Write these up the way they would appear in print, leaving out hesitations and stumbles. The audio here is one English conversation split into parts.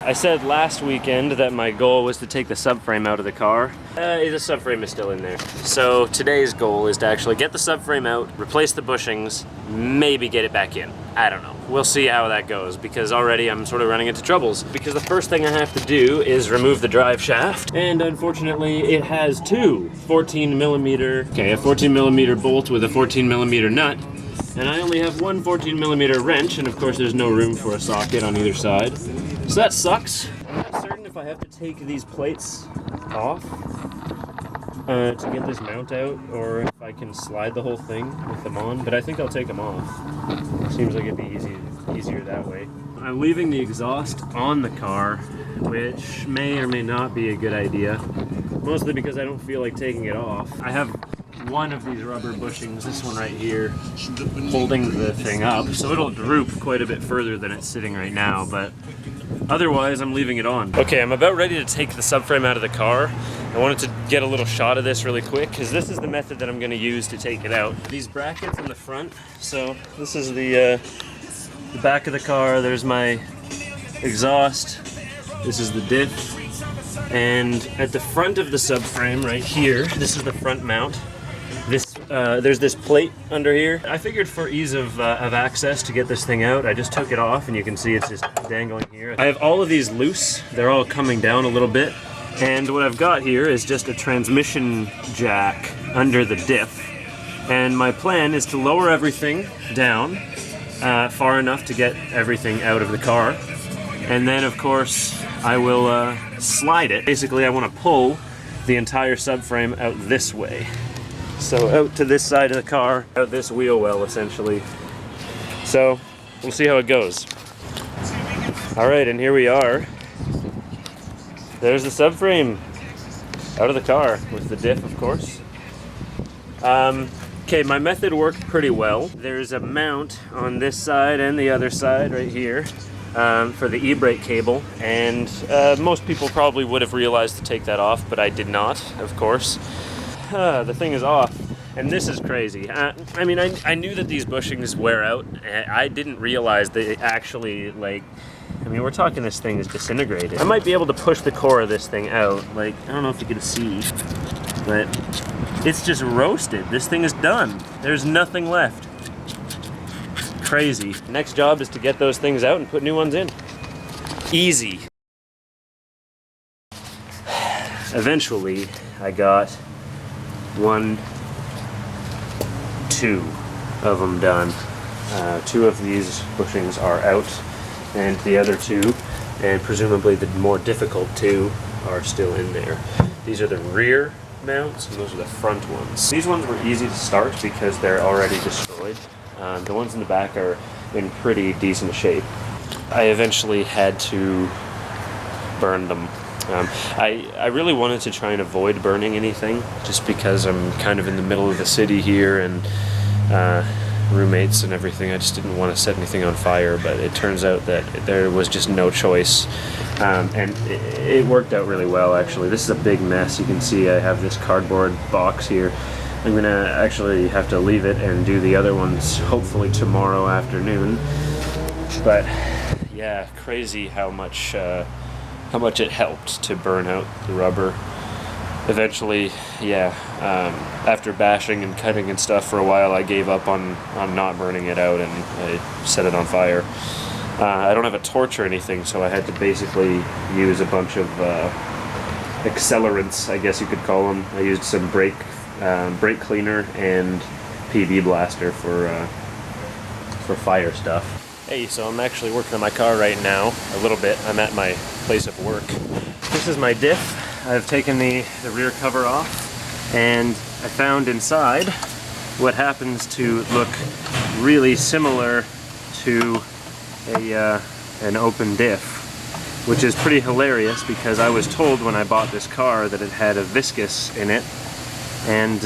I said last weekend that my goal was to take the subframe out of the car. The subframe is still in there. So today's goal is to actually get the subframe out, replace the bushings, maybe get it back in. I don't know. We'll see how that goes, because already I'm sort of running into troubles. Because the first thing I have to do is remove the drive shaft, and unfortunately it has two 14mm, a 14mm bolt with a 14mm nut, and I only have one 14mm wrench, and of course there's no room for a socket on either side. So that sucks. I'm not certain if I have to take these plates off to get this mount out, or if I can slide the whole thing with them on, but I think I'll take them off. Seems like it'd be easier that way. I'm leaving the exhaust on the car, which may or may not be a good idea, mostly because I don't feel like taking it off. I have one of these rubber bushings, this one right here, holding the thing up, so it'll droop quite a bit further than it's sitting right now, but otherwise I'm leaving it on. Okay, I'm about ready to take the subframe out of the car. I wanted to get a little shot of this really quick, because this is the method that I'm going to use to take it out. These brackets in the front, so this is the back of the car, there's my exhaust, this is the diff, and at the front of the subframe right here, this is the front mount. There's this plate under here. I figured for ease of access to get this thing out, I just took it off, and you can see it's just dangling here. I have all of these loose. They're all coming down a little bit. And what I've got here is just a transmission jack under the diff. And my plan is to lower everything down far enough to get everything out of the car. And then, of course, I will slide it. Basically, I want to pull the entire subframe out this way. So out to this side of the car, out this wheel well, essentially. So we'll see how it goes. All right, and here we are. There's the subframe out of the car with the diff, of course. Okay, my method worked pretty well. There's a mount on this side and the other side right here for the e-brake cable, and most people probably would have realized to take that off, but I did not, of course. The thing is off, and this is crazy. I mean, I knew that these bushings wear out. I didn't realize they actually, like, I mean, we're talking this thing is disintegrated. I might be able to push the core of this thing out. Like, I don't know if you can see, but it's just roasted. This thing is done. There's nothing left. Crazy. Next job is to get those things out and put new ones in. Easy. Eventually, I got two of them done. Two of these bushings are out, and the other two, and presumably the more difficult two, are still in there. These are the rear mounts, and those are the front ones. These ones were easy to start because they're already destroyed. The ones in the back are in pretty decent shape. I eventually had to burn them. I really wanted to try and avoid burning anything, just because I'm kind of in the middle of the city here, and roommates and everything. I just didn't want to set anything on fire, but it turns out that there was just no choice, and it worked out really well, actually. This is a big mess. You can see I have this cardboard box here. I'm gonna actually have to leave it and do the other ones hopefully tomorrow afternoon, but yeah, crazy how much it helped to burn out the rubber. Eventually, yeah, after bashing and cutting and stuff for a while, I gave up on not burning it out, and I set it on fire. I don't have a torch or anything, so I had to basically use a bunch of accelerants, I guess you could call them. I used some brake cleaner and PB blaster for fire stuff. Hey, so I'm actually working on my car right now, a little bit. I'm at my place of work. This is my diff. I've taken the rear cover off, and I found inside what happens to look really similar to an open diff, which is pretty hilarious because I was told when I bought this car that it had a viscous in it, and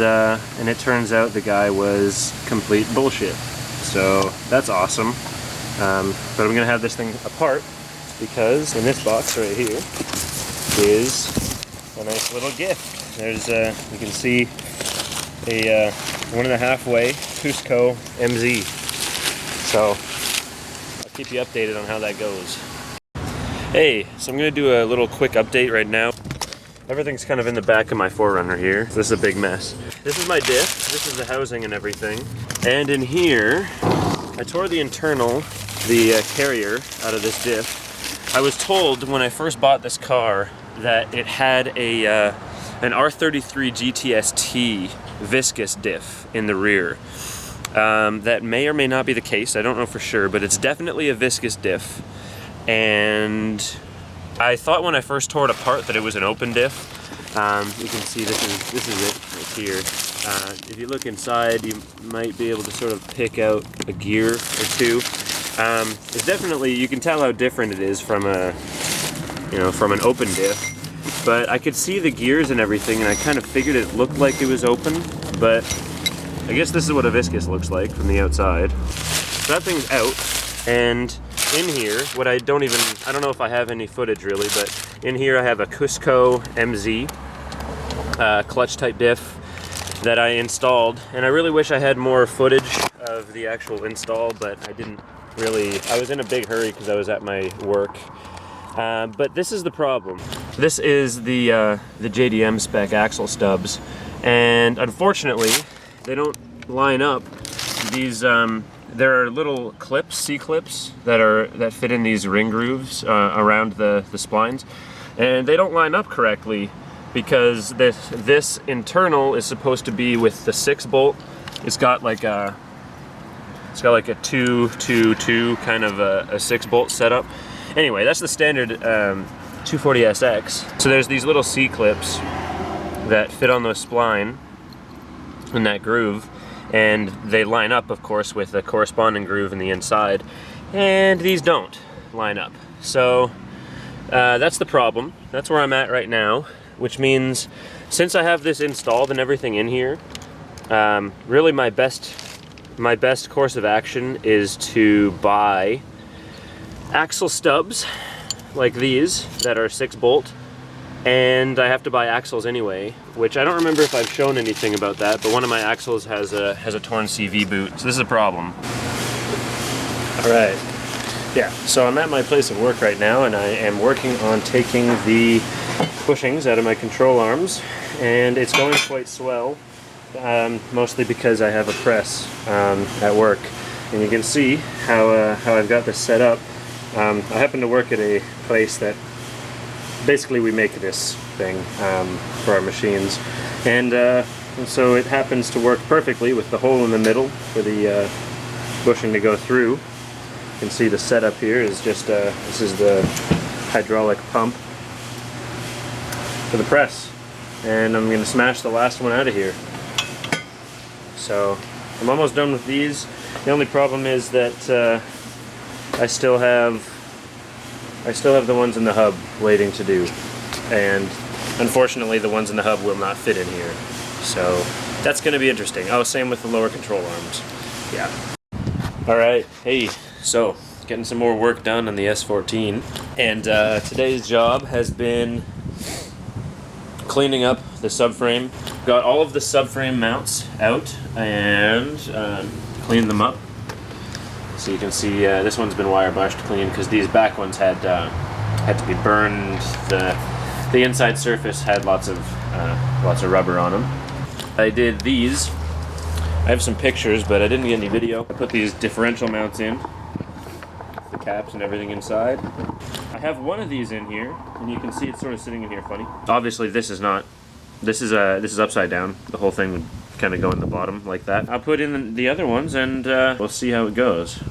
it turns out the guy was complete bullshit. So that's awesome. But I'm gonna have this thing apart because in this box right here is a nice little gift. There's you can see a 1.5 way Cusco MZ. So I'll keep you updated on how that goes. Hey, so I'm gonna do a little quick update right now. Everything's kind of in the back of my 4Runner here. This is a big mess. This is my diff, this is the housing and everything. And in here, I tore the internal, the carrier out of this diff. I was told when I first bought this car that it had an R33 GTST viscous diff in the rear. That may or may not be the case, I don't know for sure, but it's definitely a viscous diff. And I thought when I first tore it apart that it was an open diff. You can see this is it right here. If you look inside, you might be able to sort of pick out a gear or two. It's definitely, you can tell how different it is from from an open diff. But I could see the gears and everything, and I kind of figured it looked like it was open. But I guess this is what a viscous looks like from the outside. So that thing's out, and in here, I don't know if I have any footage really, but in here I have a Cusco MZ clutch type diff that I installed, and I really wish I had more footage of the actual install, but I didn't really. I was in a big hurry because I was at my work. But this is the problem. This is the JDM spec axle stubs, and unfortunately they don't line up. These there are little clips, C-clips, that fit in these ring grooves around the splines, and they don't line up correctly because this internal is supposed to be with the 6-bolt. It's got like a 2-2-2 kind of a 6-bolt setup. Anyway, that's the standard 240SX. So there's these little C-clips that fit on the spline in that groove, and they line up, of course, with the corresponding groove in the inside, and these don't line up. So that's the problem. That's where I'm at right now, which means since I have this installed and everything in here, really my best course of action is to buy axle stubs like these that are 6-bolt, and I have to buy axles anyway, which I don't remember if I've shown anything about that, but one of my axles has a torn CV boot, so this is a problem. Alright, yeah, so I'm at my place of work right now, and I am working on taking the bushings out of my control arms, and it's going quite swell, mostly because I have a press at work, and you can see how I've got this set up. I happen to work at a place that basically we make this thing for our machines, and so it happens to work perfectly with the hole in the middle for the bushing to go through. You can see the setup here is just this is the hydraulic pump for the press, and I'm going to smash the last one out of here. So I'm almost done with these. The only problem is that I still have the ones in the hub waiting to do, and unfortunately the ones in the hub will not fit in here. So that's going to be interesting. Oh, same with the lower control arms. Yeah. Alright, hey, so getting some more work done on the S14, and today's job has been cleaning up the subframe. Got all of the subframe mounts out and cleaned them up. So you can see this one's been wire brushed clean because these back ones had to be burned. The inside surface had lots of rubber on them. I did these. I have some pictures, but I didn't get any video. I put these differential mounts in, the caps and everything inside. I have one of these in here, and you can see it's sort of sitting in here funny. Obviously, this is not. This is upside down. The whole thing would kind of go in the bottom like that. I'll put in the other ones, and we'll see how it goes.